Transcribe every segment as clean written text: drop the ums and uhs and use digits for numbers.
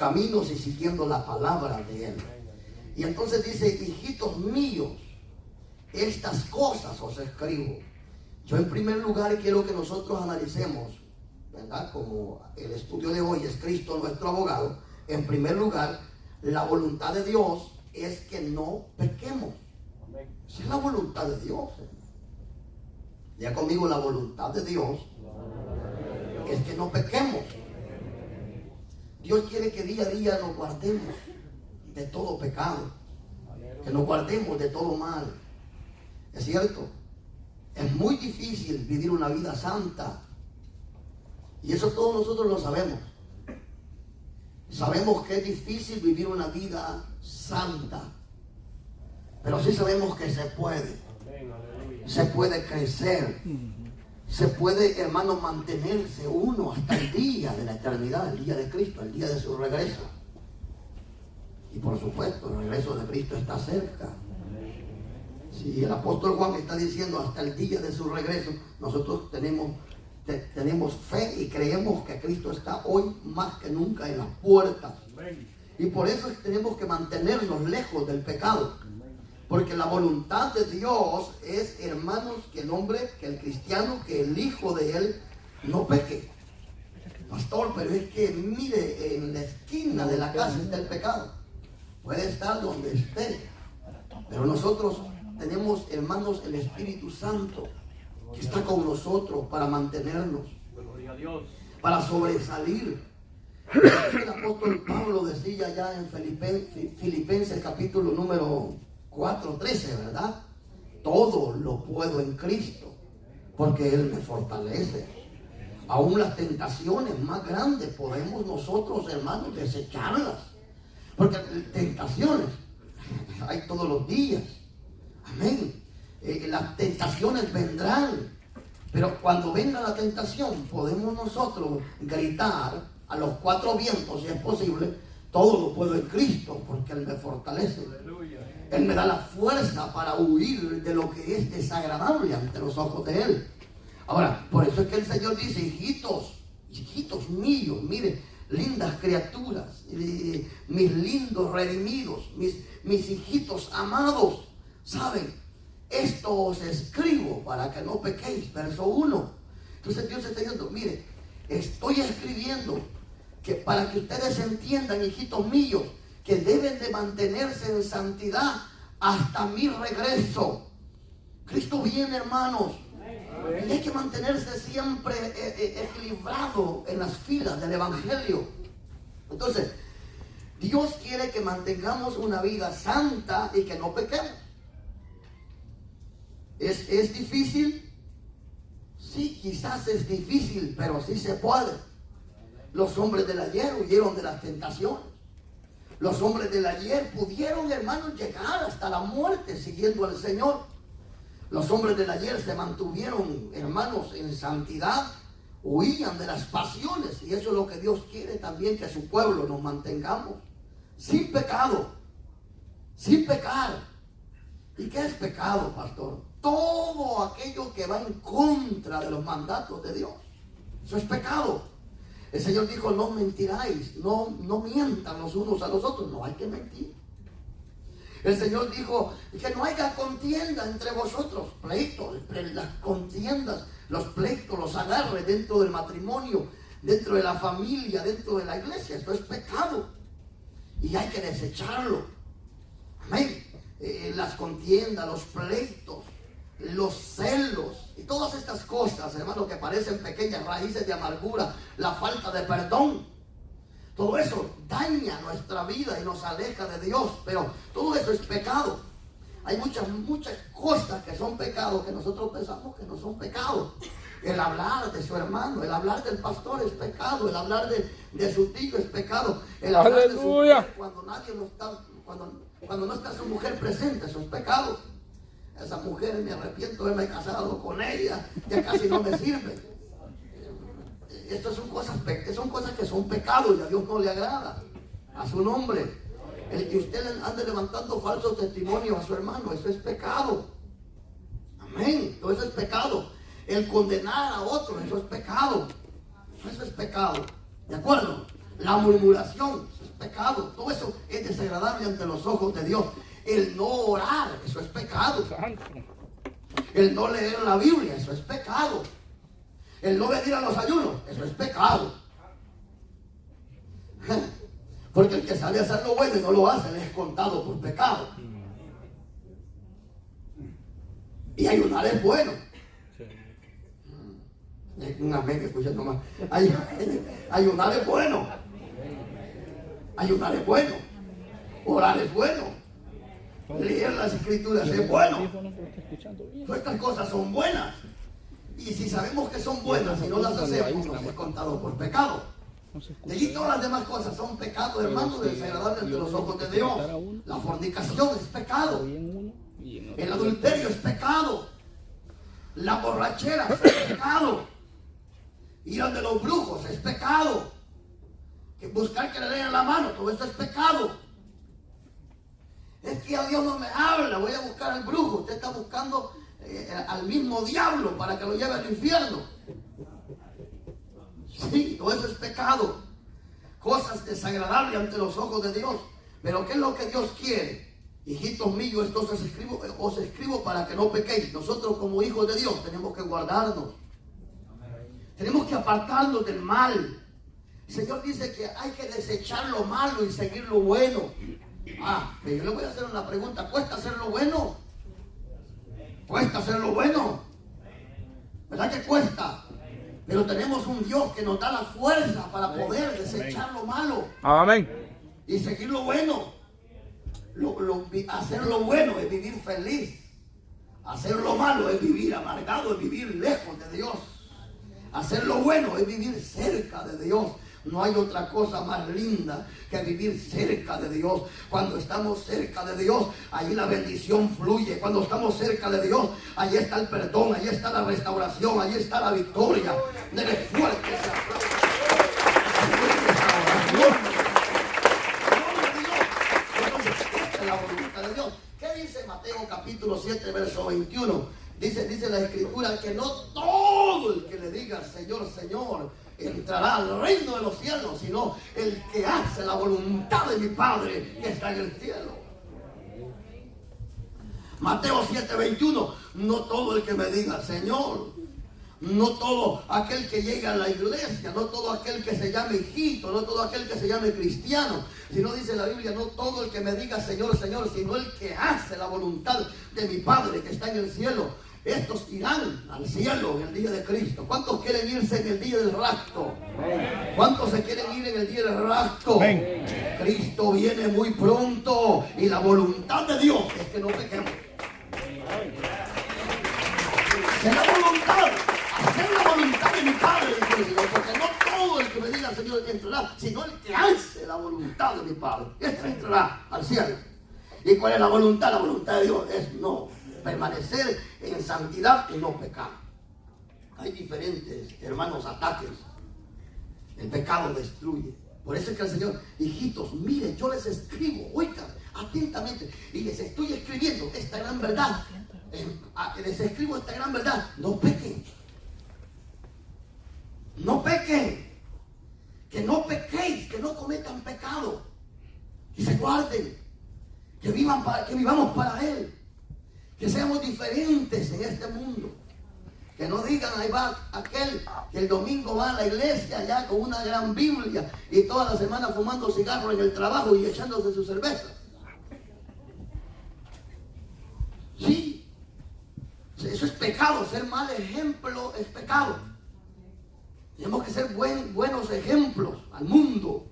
caminos y siguiendo la palabra de Él. Y entonces dice, hijitos míos, estas cosas os escribo. Yo en primer lugar quiero que nosotros analicemos, ¿verdad? Como el estudio de hoy es Cristo nuestro abogado. En primer lugar, la voluntad de Dios es que no pequemos. Esa es la voluntad de Dios. Ya conmigo, la voluntad de Dios es que no pequemos. Dios quiere que día a día nos guardemos de todo pecado, que nos guardemos de todo mal. ¿Es cierto? Es muy difícil vivir una vida santa. Y eso todos nosotros lo sabemos. Sabemos que es difícil vivir una vida santa. Pero sí sabemos que se puede. Se puede crecer. Se puede, hermano, mantenerse uno hasta el día de la eternidad, el día de Cristo, el día de su regreso. Y por supuesto, el regreso de Cristo está cerca. Si el apóstol Juan está diciendo hasta el día de su regreso, nosotros tenemos fe y creemos que Cristo está hoy más que nunca en las puertas. Y por eso tenemos que mantenernos lejos del pecado. Porque la voluntad de Dios es, hermanos, que el hombre, que el cristiano, que el hijo de Él no peque. Pastor, pero es que mire, en la esquina de la casa está el pecado. Puede estar donde esté. Pero nosotros tenemos, hermanos, el Espíritu Santo que está con nosotros para mantenernos, para sobresalir. El apóstol Pablo decía ya en Filipenses capítulo número 4:13, ¿verdad? Todo lo puedo en Cristo, porque Él me fortalece. Aún las tentaciones más grandes podemos nosotros, hermanos, desecharlas. Porque tentaciones hay todos los días. Amén. Las tentaciones vendrán. Pero cuando venga la tentación, podemos nosotros gritar a los cuatro vientos, si es posible, todo lo puedo en Cristo, porque Él me fortalece. Él me da la fuerza para huir de lo que es desagradable ante los ojos de Él. Ahora, por eso es que el Señor dice, hijitos míos, mire, lindas criaturas, mis lindos redimidos, mis hijitos amados, ¿saben? Esto os escribo para que no pequéis. Verso 1. Entonces Dios está diciendo, mire, estoy escribiendo que para que ustedes entiendan, hijitos míos, que deben de mantenerse en santidad hasta mi regreso. Cristo viene, hermanos. Y hay que mantenerse siempre equilibrado en las filas del Evangelio. Entonces, Dios quiere que mantengamos una vida santa y que no pequemos. ¿Es difícil? Sí, quizás es difícil, pero sí se puede. Los hombres del ayer huyeron de las tentaciones. Los hombres del ayer pudieron, hermanos, llegar hasta la muerte siguiendo al Señor. Los hombres del ayer se mantuvieron, hermanos, en santidad, huían de las pasiones. Y eso es lo que Dios quiere también, que su pueblo nos mantengamos sin pecado, sin pecar. ¿Y qué es pecado, pastor? Todo aquello que va en contra de los mandatos de Dios. Eso es pecado. El Señor dijo, no mentiráis, no mientan los unos a los otros. No hay que mentir. El Señor dijo que no haya contienda entre vosotros, pleitos, las contiendas, los pleitos, los agarres dentro del matrimonio, dentro de la familia, dentro de la iglesia. Esto es pecado y hay que desecharlo. Amén. Las contiendas, los pleitos, los celos y todas estas cosas, hermanos, que parecen pequeñas raíces de amargura, la falta de perdón. Todo eso daña nuestra vida y nos aleja de Dios, pero todo eso es pecado. Hay muchas cosas que son pecados que nosotros pensamos que no son pecados. El hablar de su hermano, el hablar del pastor es pecado, el hablar de su tío es pecado, el hablar de su mujer cuando nadie no está, cuando no está su mujer presente, eso es pecado. Esa mujer, me arrepiento de haberme casado con ella, ya casi no me sirve. Estas son cosas que son pecados y a Dios no le agrada. A su nombre. El que usted ande levantando falsos testimonios a su hermano, eso es pecado. Amén. Todo eso es pecado. El condenar a otro, eso es pecado. Eso es pecado. ¿De acuerdo? La murmuración, eso es pecado. Todo eso es desagradable ante los ojos de Dios. El no orar, eso es pecado. El no leer la Biblia, eso es pecado. El no venir a los ayunos, eso es pecado. Porque el que sabe hacer lo bueno y no lo hace, le es contado por pecado. Y ayunar es bueno. Un amén que escucha nomás. Ayunar es bueno. Ayunar es bueno. Orar es bueno. Leer las escrituras es bueno. Todas estas cosas son buenas. Y si sabemos que son buenas y no las hacemos, nos es contado por pecado. De allí todas las demás cosas son pecados, hermanos, desagradables ante los ojos de Dios. La fornicación es pecado. El adulterio es pecado. La borrachera es pecado. Ir ante los brujos es pecado. Que buscar que le den la mano, todo esto es pecado. Es que a Dios no me habla, voy a buscar al brujo. Usted está buscando al mismo diablo para que lo lleve al infierno. Sí, todo eso es pecado. Cosas desagradables ante los ojos de Dios. Pero ¿qué es lo que Dios quiere? Hijitos míos, esto os escribo para que no pequéis. Nosotros como hijos de Dios tenemos que guardarnos. Tenemos que apartarnos del mal. El Señor dice que hay que desechar lo malo y seguir lo bueno. Pero yo le voy a hacer una pregunta. ¿Cuesta hacer lo bueno? ¿Cuesta hacer lo bueno? ¿Verdad que cuesta? Pero tenemos un Dios que nos da la fuerza para poder desechar lo malo. Amén. Y seguir lo bueno. Hacer lo bueno es vivir feliz. Hacer lo malo es vivir amargado, es vivir lejos de Dios. Hacer lo bueno es vivir cerca de Dios. No hay otra cosa más linda que vivir cerca de Dios. Cuando estamos cerca de Dios, allí la bendición fluye. Cuando estamos cerca de Dios, allí está el perdón, allí está la restauración, allí está la victoria. Dele fuerte ese aplauso. Entonces, esta es la voluntad de Dios. ¿Qué dice Mateo capítulo 7, verso 21? Dice la escritura que no todo el que le diga Señor, Señor entrará al reino de los cielos, sino el que hace la voluntad de mi Padre que está en el cielo. Mateo 7:21, no todo el que me diga Señor, no todo aquel que llega a la iglesia, no todo aquel que se llame hijito, no todo aquel que se llame cristiano, sino dice la Biblia, no todo el que me diga Señor, Señor, sino el que hace la voluntad de mi Padre que está en el cielo. Estos irán al cielo en el día de Cristo. ¿Cuántos quieren irse en el día del rapto? ¿Cuántos se quieren ir en el día del rapto? Cristo viene muy pronto y la voluntad de Dios es que no pequemos. Es la voluntad, hacer la voluntad de mi Padre, porque no todo el que me diga Señor entrará, sino el que hace la voluntad de mi Padre. Este entrará al cielo. ¿Y cuál es la voluntad? La voluntad de Dios es no permanecer en santidad y no pecar. Hay diferentes, hermanos, ataques. El pecado destruye. Por eso es que el Señor, hijitos, miren, yo les escribo, oigan, atentamente, y les estoy escribiendo esta gran verdad. Les escribo esta gran verdad. No pequen. No pequen. Que no pequéis, que no cometan pecado. Que se guarden. Que vivamos para Él. Que seamos diferentes en este mundo. Que no digan, ahí va aquel que el domingo va a la iglesia ya con una gran Biblia y toda la semana fumando cigarros en el trabajo y echándose su cerveza. Sí, eso es pecado. Ser mal ejemplo es pecado. Tenemos que ser buenos ejemplos al mundo.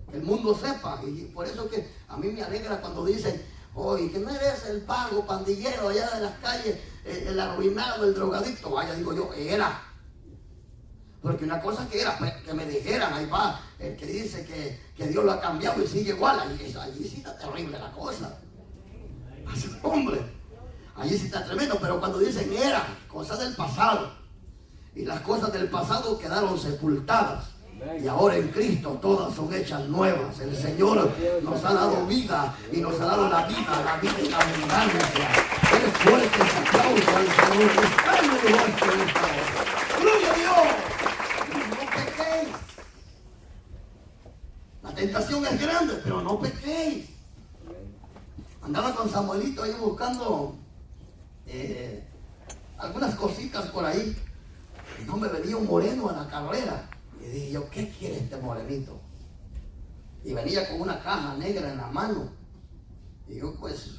Que el mundo sepa. Y por eso que a mí me alegra cuando dicen, oye, que no eres el vago pandillero allá de las calles, el arruinado, el drogadicto. Vaya, digo yo, era. Porque una cosa que era, que me dijeran, ahí va, el que dice que Dios lo ha cambiado y sigue igual, allí sí está terrible la cosa. Así, hombre, allí sí está tremendo, pero cuando dicen era, cosas del pasado, y las cosas del pasado quedaron sepultadas. Y ahora en Cristo todas son hechas nuevas. El Señor nos ha dado vida y nos ha dado la vida en abundancia. Es fuerte ese aplauso al Señor. Está en el lugar que está ahora. ¡Gloria a Dios! No pequéis. tentación es grande, pero no pequéis. Andaba con Samuelito ahí buscando algunas cositas por ahí. Y no me venía un moreno a la carrera. Y dije yo, ¿qué quiere este morenito? Y venía con una caja negra en la mano. Y yo pues,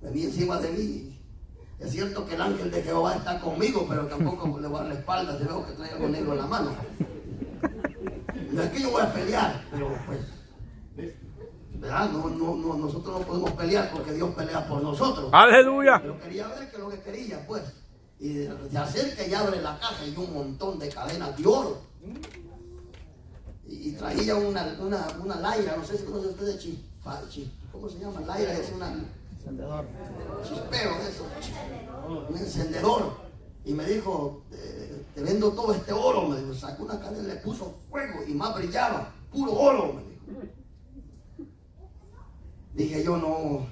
venía encima de mí. Es cierto que el ángel de Jehová está conmigo, pero tampoco le voy a dar la espalda si veo que trae algo negro en la mano. No es que yo voy a pelear, pero pues, ¿verdad? Nosotros no podemos pelear porque Dios pelea por nosotros. ¡Aleluya! Pero quería ver qué es lo que quería, pues. Y se acerca y abre la caja y un montón de cadenas de oro. Y traía una laira, no sé si conocen ustedes, ¿cómo se llama? Laira es una... Encendedor. Chispero, eso. Un encendedor. Y me dijo, te vendo todo este oro. Me dijo, sacó una cadena, le puso fuego y más brillaba. Puro oro, me dijo. Dije yo, no,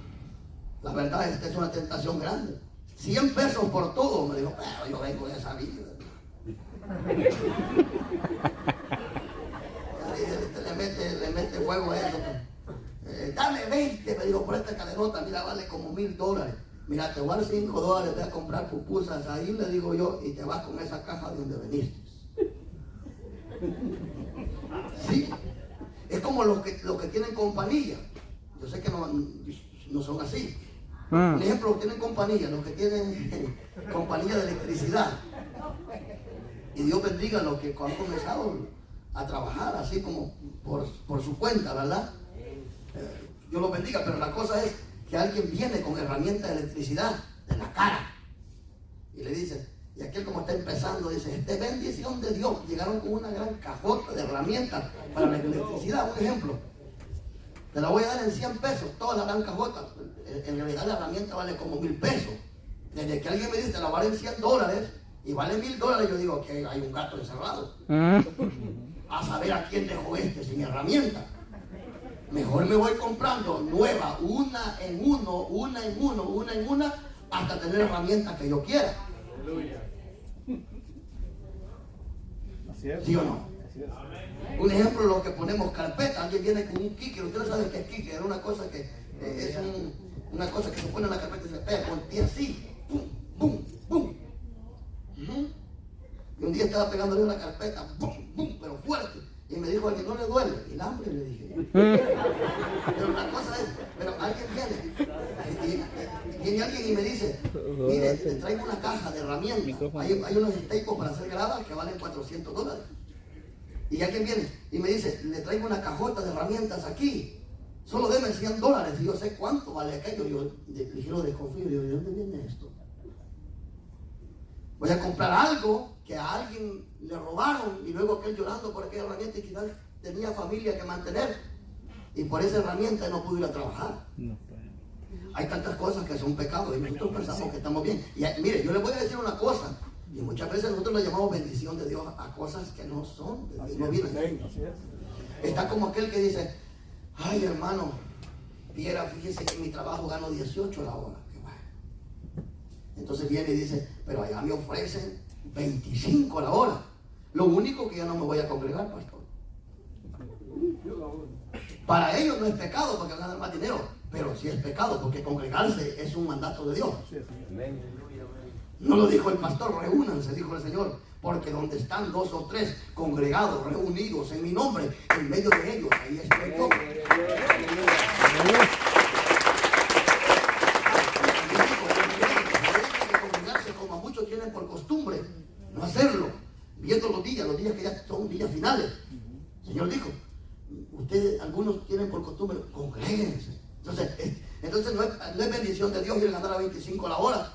la verdad es que es una tentación grande. 100 pesos por todo, me dijo, pero yo vengo de esa vida. Le mete fuego a eso. Dame 20, me dijo, por esta cadenota, mira, vale como $1000. Mira, te voy a dar $5, voy a comprar pupusas ahí, le digo yo, y te vas con esa caja de donde veniste. Sí, es como los que tienen compañía. Yo sé que no son así. Un ejemplo, tienen compañía, los que tienen compañía de electricidad. Y Dios bendiga a los que han comenzado a trabajar así como por su cuenta, ¿verdad? Dios los bendiga, pero la cosa es que alguien viene con herramientas de electricidad de la cara y le dice, y aquel como está empezando dice, bendición de Dios, llegaron con una gran cajota de herramientas para la electricidad. Un ejemplo, te la voy a dar en 100 pesos, toda la gran cajota. En realidad la herramienta vale como 1000 pesos. Desde que alguien me dice, te la vale en $100 y vale $1000, yo digo que hay un gato encerrado. A saber a quién dejó sin herramienta. Mejor me voy comprando nueva, una en una, hasta tener herramientas que yo quiera. Así es. ¿Sí o no? Así es. Un ejemplo, lo que ponemos carpeta. Alguien viene con un kicker. Ustedes saben qué es kicker. Era una cosa que una cosa que se pone en la carpeta y se pega con el pie así. Pum, pum, pum. Y un día estaba pegándole una carpeta, pum, pum, pero fuerte. Y me dijo, alguien, ¿no le duele? El hambre, le dije. Pero la cosa es, pero alguien viene alguien y me dice, mire, te traigo una caja de herramientas. Hay unos staples para hacer gradas que valen $400. Y alguien viene y me dice, le traigo una cajota de herramientas aquí. Solo deme $100. Y yo sé cuánto vale aquello. Yo ligero desconfío. Digo, ¿de dónde viene esto? Voy a comprar algo que a alguien le robaron y luego aquel llorando por aquella herramienta y quizás tenía familia que mantener y por esa herramienta no pudo ir a trabajar. Hay tantas cosas que son pecados y nosotros pensamos que estamos bien. Y mire, yo les voy a decir una cosa, y muchas veces nosotros le llamamos bendición de Dios a cosas que no son, no vienen. Está como aquel que dice, ay hermano, fíjese que en mi trabajo gano 18 la hora. Entonces viene y dice, pero allá me ofrecen 25 la hora. Lo único que ya no me voy a congregar, pastor. Para ellos no es pecado porque ganan más dinero, pero sí es pecado porque congregarse es un mandato de Dios. No lo dijo el pastor, reúnanse, dijo el Señor, porque donde están 2 o 3 congregados, reunidos en mi nombre, en medio de ellos, ahí estoy yo. Como muchos tienen por costumbre no hacerlo, viendo los días que ya son días finales. El Señor dijo, ustedes, algunos tienen por costumbre, congréguense. Entonces no es bendición de Dios ir a ganar a 25 la hora,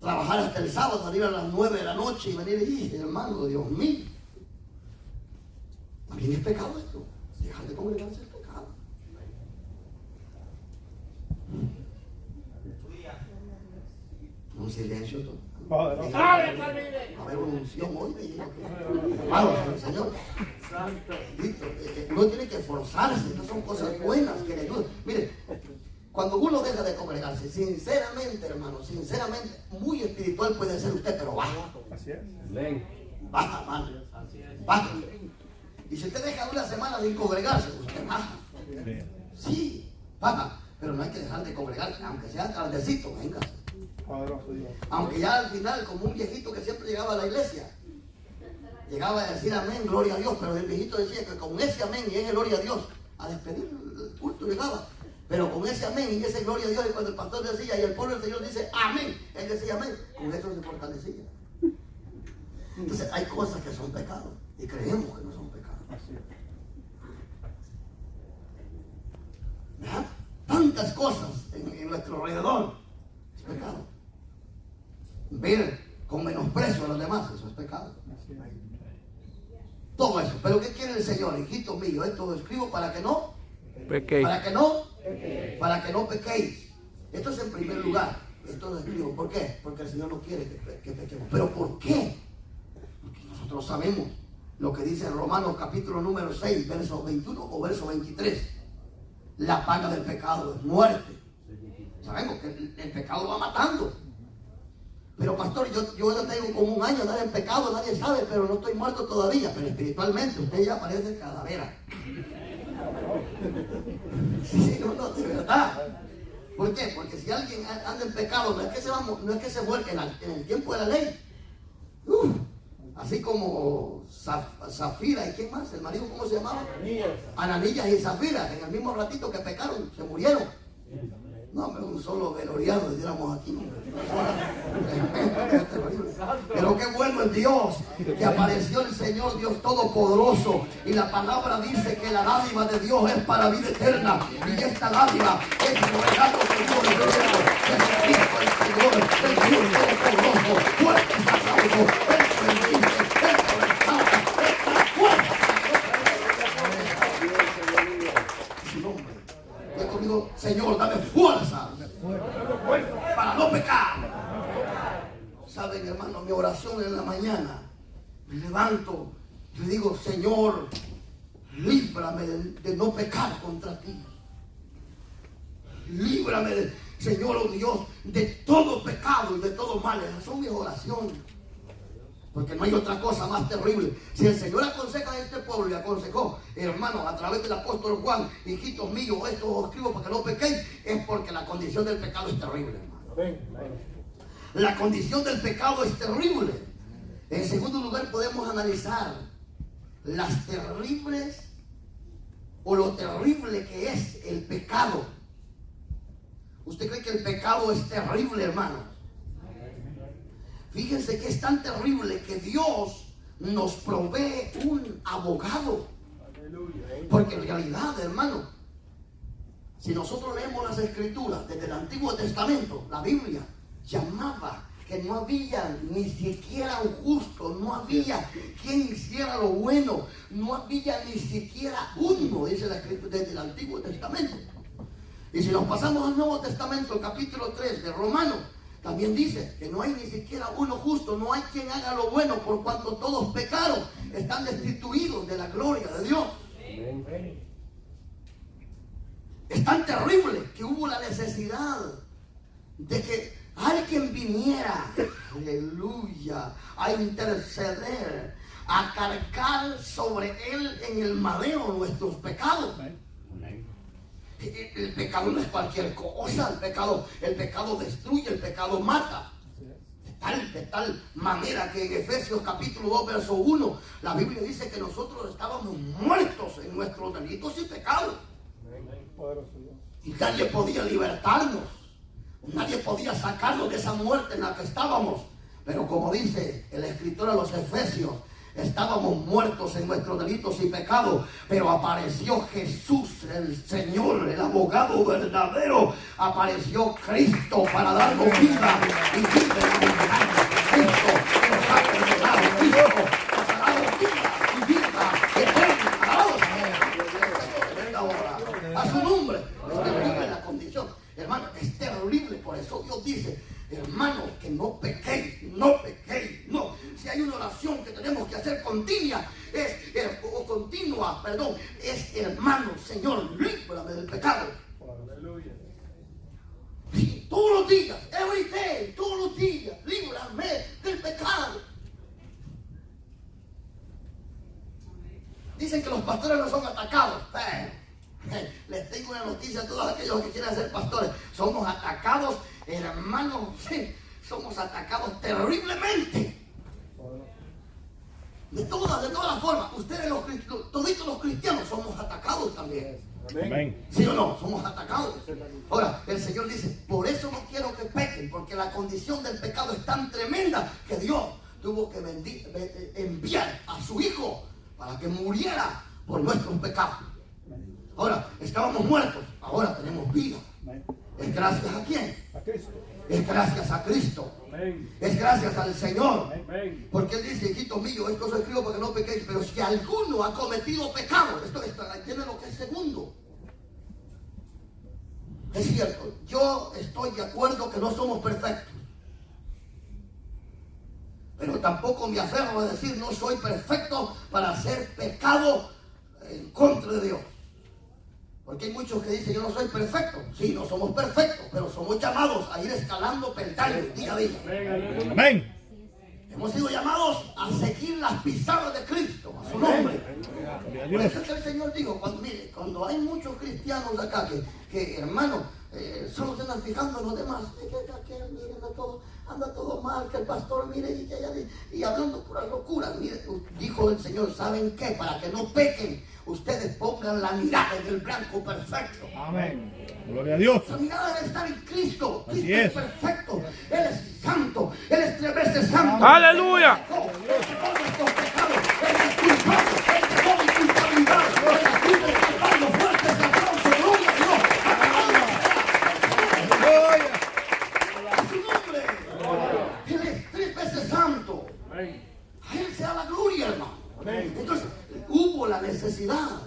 trabajar hasta el sábado, salir a las 9 de la noche y venir y decir, hermano, Dios mío, también es pecado esto. Dejar de congregarse es pecado. Un silencio todo. Va a haber una unción hoy. Vamos, Señor. Uno tiene que esforzarse. Estas son cosas buenas que le ayudan. Mire, cuando uno deja de congregarse, sinceramente, hermano, sinceramente, muy espiritual puede ser usted, pero baja. Así es. Baja, hermano. Baja. Y si usted deja una semana sin congregarse, usted baja. Sí, baja. Pero no hay que dejar de congregarse, aunque sea tardecito, venga. Aunque ya al final, como un viejito que siempre llegaba a la iglesia, llegaba a decir amén, gloria a Dios, pero el viejito decía que con ese amén y ese gloria a Dios, a despedir el culto llegaba. Pero con ese amén y ese gloria a Dios, y cuando el pastor decía y el pueblo del Señor dice amén, él decía amén, con eso se fortalecía. Entonces hay cosas que son pecados y creemos que no son pecados. ¿Verdad? Tantas cosas en nuestro alrededor es pecado. Ver con menosprecio a los demás, eso es pecado. Todo eso. Pero ¿qué quiere el Señor? Hijito mío, esto lo escribo para que no pequéis. Para que no pequéis. Esto es en primer lugar. Esto lo escribo. ¿Por qué? Porque el Señor no quiere que pequemos. ¿Pero por qué? Porque nosotros sabemos lo que dice en Romanos capítulo número 6, verso 21 o verso 23. La paga del pecado es muerte. Sabemos que el pecado va matando. Pero pastor, yo ya tengo como un año de andar en pecado, nadie sabe, pero no estoy muerto todavía. Pero espiritualmente usted ya parece calavera. Sí, no, de verdad. ¿Por qué? Porque si alguien anda en pecado, no es que se vuelque en el tiempo de la ley. Así como Zafira y quién más, el marido, ¿cómo se llamaba? Ananías y Zafira, en el mismo ratito que pecaron, se murieron. No, pero un solo veloriano diéramos aquí. Pero qué bueno es Dios, que apareció el Señor Dios Todopoderoso. Y la palabra dice que la dádiva de Dios es para vida eterna. Y esta dádiva es el regalo que Dios le dio. Jesucristo el Señor, el Dios Todopoderoso, fuerte es aplauso, el bendice, el restaura, el fuerza. Su nombre. Y conmigo, Señor, dame fuerza para no pecar. Saben, hermano, mi oración en la mañana, me levanto, le digo, Señor, líbrame de no pecar contra ti. Líbrame, Señor, oh Dios, de todo pecado y de todo mal. Esas son mis oraciones. Porque no hay otra cosa más terrible. Si el Señor aconseja a este pueblo y aconsejó, hermano, a través del apóstol Juan, hijitos míos, esto os escribo para que no pequéis, es porque la condición del pecado es terrible, hermano. La condición del pecado es terrible. En segundo lugar, podemos analizar las terribles o lo terrible que es el pecado. ¿Usted cree que el pecado es terrible, hermano? Fíjense que es tan terrible que Dios nos provee un abogado. Porque en realidad, hermano, si nosotros leemos las escrituras desde el Antiguo Testamento, la Biblia llamaba que no había ni siquiera un justo, no había quien hiciera lo bueno, no había ni siquiera uno, dice la escritura desde el Antiguo Testamento. Y si nos pasamos al Nuevo Testamento, el capítulo 3 de Romanos, también dice que no hay ni siquiera uno justo, no hay quien haga lo bueno, por cuanto todos pecaron, están destituidos de la gloria de Dios. Es tan terrible que hubo la necesidad de que alguien viniera, aleluya, a interceder, a cargar sobre él en el madero nuestros pecados. El pecado no es cualquier cosa, el pecado destruye, el pecado mata. De tal manera que en Efesios capítulo 2 verso 1 la Biblia dice que nosotros estábamos muertos en nuestros delitos y pecados. Y nadie podía libertarnos, nadie podía sacarnos de esa muerte en la que estábamos. Pero como dice el escritor a los Efesios, estábamos muertos en nuestros delitos y pecados, pero apareció Jesús, el Señor, el abogado verdadero. Apareció Cristo para darnos vida y vida en abundancia. Cristo nos ha perdonado, Cristo nos ha dado vida y vida eterna. A su nombre. Es terrible la condición, hermano, es terrible. Por eso Dios dice, hermano, que no pequéis, no pequéis, no. Si hay una oración que tenemos que hacer continua, es hermano, Señor, líbrame del pecado. Aleluya. Sí, todos los días, every day, todos los días, líbrame del pecado. dicen que los pastores no son atacados. Les tengo una noticia a todos aquellos que quieren ser pastores. Somos atacados, hermanos, sí, somos atacados terriblemente. De todas las formas. Ustedes, toditos los cristianos, somos atacados también. Amén. ¿Sí o no? Somos atacados. Ahora, el Señor dice, por eso no quiero que pequen, porque la condición del pecado es tan tremenda que Dios tuvo que enviar a su Hijo para que muriera por nuestros pecados. Ahora, estábamos muertos, ahora tenemos vida. ¿Es gracias a quién? A Cristo. Es gracias a Cristo. Es gracias al Señor. Porque Él dice, hijitos míos, esto os escribo para que no pequéis, pero si alguno ha cometido pecado, esto tiene lo que es segundo. Es cierto, yo estoy de acuerdo que no somos perfectos. Pero tampoco me aferro a decir no soy perfecto para hacer pecado en contra de Dios. Porque hay muchos que dicen yo no soy perfecto. Sí, no somos perfectos, pero somos llamados a ir escalando peldaños día a día. Amén. Hemos sido llamados a seguir las pisadas de Cristo, a su nombre. Por eso es que el Señor dijo, cuando hay muchos cristianos acá que hermano, solo se andan fijando en los demás, que miren, anda todo mal, que el pastor mire y hablando pura locura. Mire, dijo el Señor, ¿saben qué? Para que no pequen, ustedes pongan la mirada en el blanco perfecto. Amén. Gloria a Dios. La mirada debe estar en Cristo. Así Cristo es es. perfecto. Él es santo. Él es 3 veces santo. ¡Aleluya! Él perdonó nuestros pecados. Él es culpable. Él perdonó mi culpabilidad. Él es culpable del Calvario. Fuerte ese aplauso. Gloria a Dios. A su nombre. Él es 3 veces santo. A Él sea la gloria, hermano. Entonces, hubo la necesidad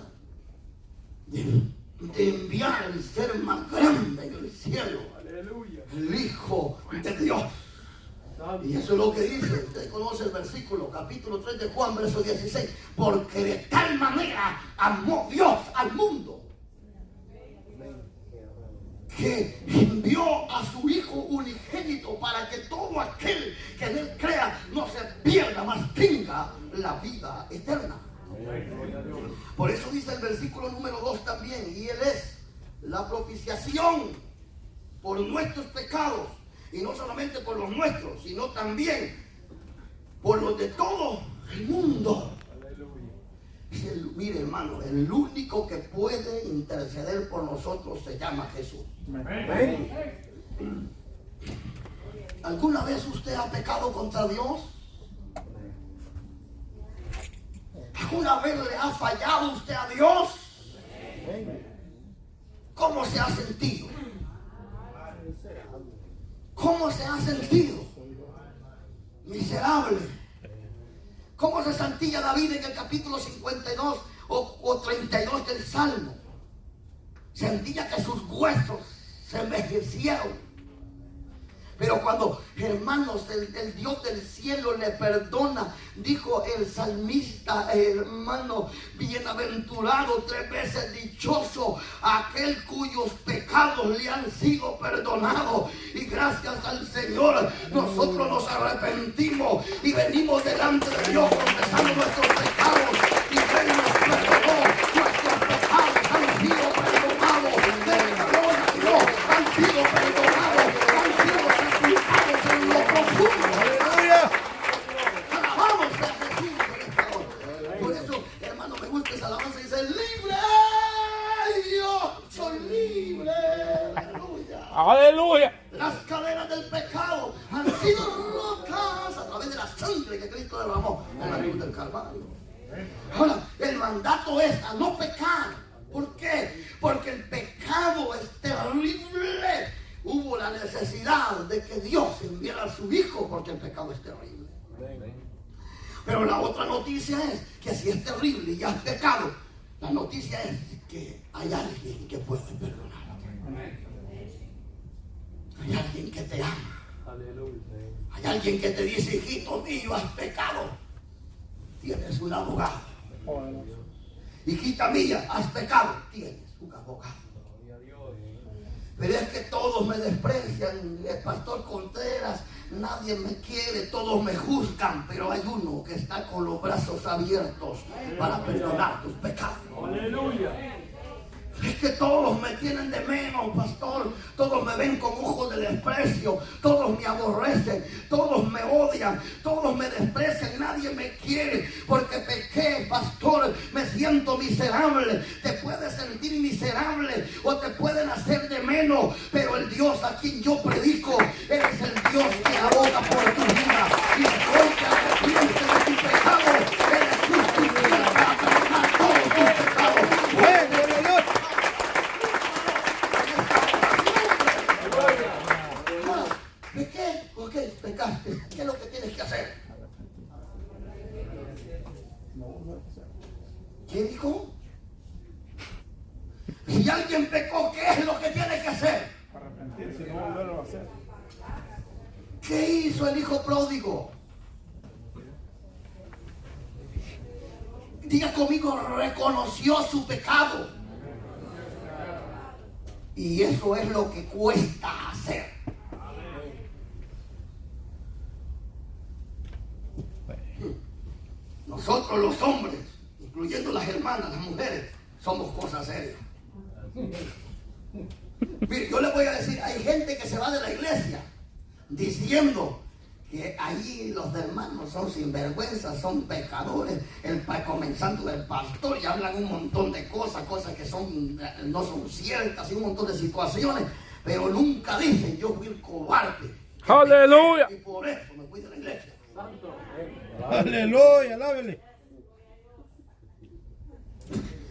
de enviar el ser más grande en el cielo, el Hijo de Dios. Y eso es lo que dice, usted conoce el versículo, capítulo 3 de Juan, verso 16. Porque de tal manera amó Dios al mundo, que envió a su Hijo unigénito para que todo aquel que en Él crea no se pierda, mas tenga la vida eterna. Por eso dice el versículo número 2 también, y Él es la propiciación por nuestros pecados, y no solamente por los nuestros, sino también por los de todo el mundo. Mire, hermano, el único que puede interceder por nosotros se llama Jesús. ¿Alguna vez usted ha pecado contra Dios? ¿Alguna vez le ha fallado usted a Dios? ¿Cómo se ha sentido? ¿Cómo se ha sentido? Miserable. ¿Cómo se sentía David en el capítulo 52 o 32 del Salmo? Sentía que sus huesos se envejecieron. Pero cuando, hermanos, el Dios del cielo le perdona, dijo el salmista, hermano, bienaventurado, 3 veces dichoso, aquel cuyos pecados le han sido perdonados. Y gracias al Señor, nosotros nos arrepentimos y venimos delante de Dios confesando nuestros pecados. Y Él nos perdonó, nuestros pecados han sido perdonados. Perdona Dios, han sido perdonados, han sido en lo profundo. Aleluya. Alabamos a Jesús en esta hora. Por eso, hermano, me gusta esa alabanza. Dice, libre, yo soy libre. Aleluya. ¡Aleluya! Las cadenas del pecado han sido rotas a través de la sangre que Cristo derramó en la cruz del Calvario. Ahora, el mandato es a no pecar. ¿Por qué? Porque el pecado es terrible. Hubo la necesidad de que Dios enviara a su Hijo porque el pecado es terrible. Pero la otra noticia es que si es terrible y has pecado, la noticia es que hay alguien que puede perdonar. Hay alguien que te ama. Hay alguien que te dice, hijito mío, has pecado. Tienes un abogado. Hijita mía, has pecado. Tienes un abogado. Pero es que todos me desprecian. El pastor Contreras nadie me quiere, todos me juzgan, pero hay uno que está con los brazos abiertos para perdonar tus pecados. Aleluya. Es que todos me tienen de menos, pastor. Todos me ven con ojos de desprecio. Todos me aborrecen. Todos me odian. Todos me desprecian. Nadie me quiere porque pequé, pastor. Me siento miserable. Te puedes sentir miserable o te pueden hacer de menos. Pero el Dios a quien yo predico, eres el Dios que aboga por tu vida. Y hoy te arrepientes de tu pecado. Eres justo y fiel para perdonar todos tus pecados. Amén. Gloria a Dios. ¿Pequé? ¿Por qué pecaste? ¿Qué es lo que tienes que hacer? ¿Qué dijo? Si alguien pecó, ¿qué es lo que tiene que hacer? Arrepentirse y no volverlo a hacer. ¿Qué hizo el hijo pródigo? Diga conmigo, reconoció su pecado. Y eso es lo que cuesta hacer. Nosotros los hombres, incluyendo las hermanas, las mujeres, somos cosas serias. Mire, yo le voy a decir, hay gente que se va de la iglesia diciendo que allí los hermanos son sinvergüenzas, son pecadores, comenzando del pastor, y hablan un montón de cosas que no son ciertas, y un montón de situaciones, pero nunca dicen, yo fui el cobarde. ¡Aleluya! Y por eso me fui de la iglesia. Aleluya. Alábele.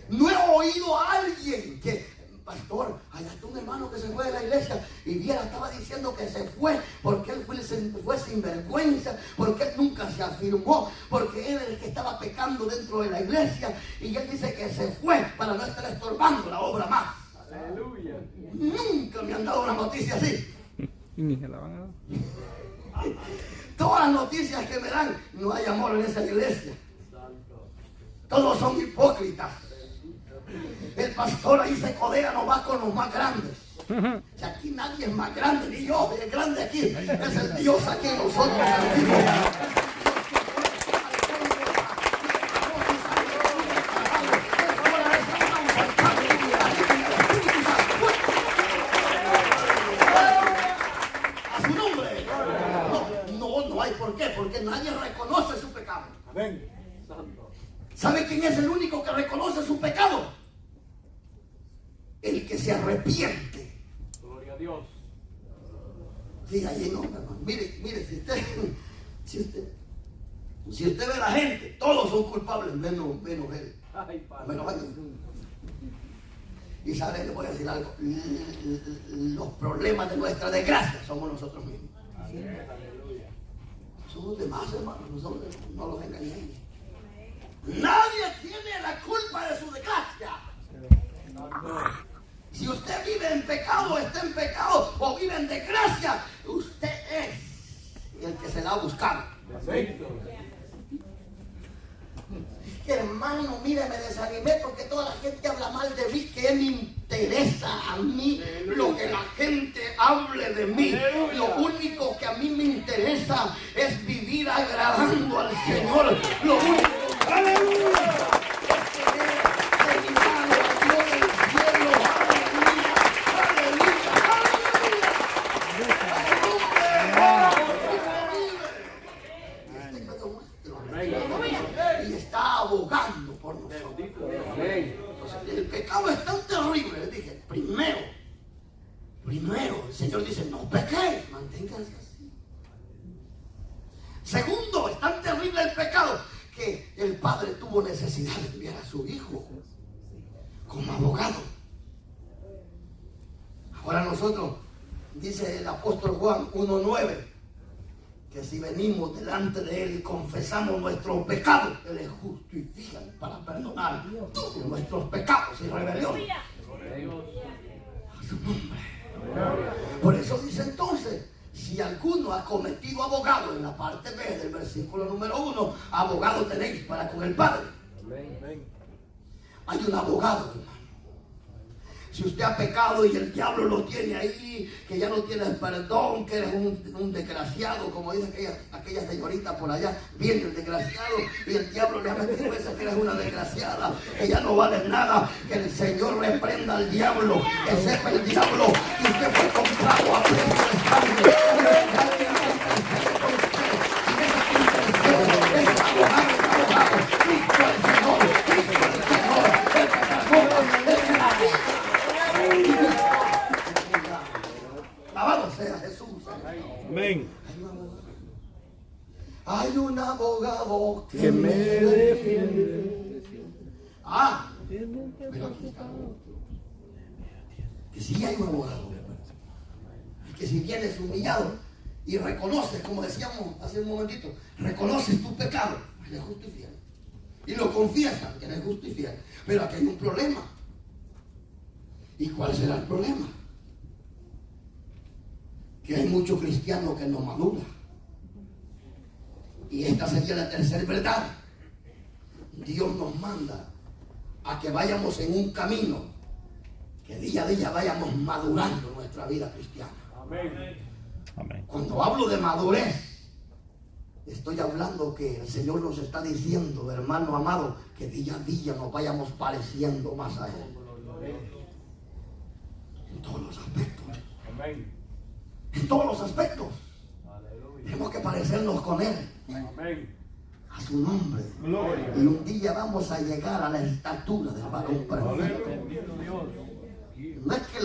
No he oído a alguien que, pastor, allá está un hermano que se fue de la iglesia y viera, estaba diciendo que se fue porque él fue sinvergüenza, porque él nunca se afirmó, porque él era el que estaba pecando dentro de la iglesia, y él dice que se fue para no estar estorbando la obra más. Aleluya. Nunca me han dado una noticia así. Ni se la van a dar. Todas las noticias que me dan, no hay amor en esa iglesia. Todos son hipócritas. El pastor ahí se codea, no va con los más grandes. Si aquí nadie es más grande, ni yo, el grande aquí es el Dios aquí en nosotros servimos. A su nombre. No hay por qué, porque nadie reconoce su pecado. Amén. ¿Sabe quién es el único que reconoce su pecado? El que se arrepiente. Gloria a Dios. Sí, allí no, hermano. Mire, si usted ve a la gente, todos son culpables, menos él. Ay, Padre. Menos él. Y sabe, le voy a decir algo. Los problemas de nuestra desgracia somos nosotros mismos. Aleluya. Son los demás, hermanos. Nosotros no los engañemos. Nadie tiene la culpa de su desgracia. Si usted vive en pecado, está en pecado, o vive en desgracia, usted es el que se la ha buscado. Perfecto. Hermano, mire, me desanimé porque toda la gente habla mal de mí. ¿Qué me interesa a mí lo que la gente hable de mí? Lo único que a mí me interesa es vivir agradando al Señor. Lo único que ¡aleluya! Y está abogando por nosotros. Entonces, el pecado es tan terrible. Le dije, primero, el Señor dice, no pequéis, manténganse así. Segundo, es tan terrible el pecado que el padre tuvo necesidad de enviar a su hijo como abogado. Ahora nosotros, dice el apóstol Juan 1:9, que si venimos delante de Él y confesamos nuestros pecados, Él es justo y fiel para perdonar todos nuestros pecados y rebeliones. A su nombre. Por eso dice entonces, si alguno ha cometido abogado, en la parte B del versículo número 1, abogado tenéis para con el Padre. Hay un abogado, hermano. Si usted ha pecado y el diablo lo tiene ahí, que ya no tienes perdón, que eres un desgraciado, como dice aquella señorita por allá, viene el desgraciado y el diablo le ha metido esa que eres una desgraciada, que ya no vale nada, que el Señor reprenda al diablo, que sepa el diablo que usted fue comprado a precio de sangre. Alabado sea Jesús. Amén. Hay un abogado Que me defiende. Pero aquí está. Que si hay un abogado. Y que si vienes humillado y reconoces, como decíamos hace un momentito, reconoces tu pecado, Él es justo y fiel. Y lo confiesas, que Él es justo y fiel. Pero aquí hay un problema. ¿Y cuál será el problema? Que hay muchos cristianos que no maduran. Y esta sería la tercera verdad. Dios nos manda a que vayamos en un camino, que día a día vayamos madurando en nuestra vida cristiana. Amén. Amén. Cuando hablo de madurez, estoy hablando que el Señor nos está diciendo, hermano amado, que día a día nos vayamos pareciendo más a Él. En todos los aspectos. Amén. En todos los aspectos. Aleluya. Tenemos que parecernos con Él. Amén. A su nombre. Gloria. Y un día vamos a llegar a la estatura del varón perfecto. Bendito Dios. No es que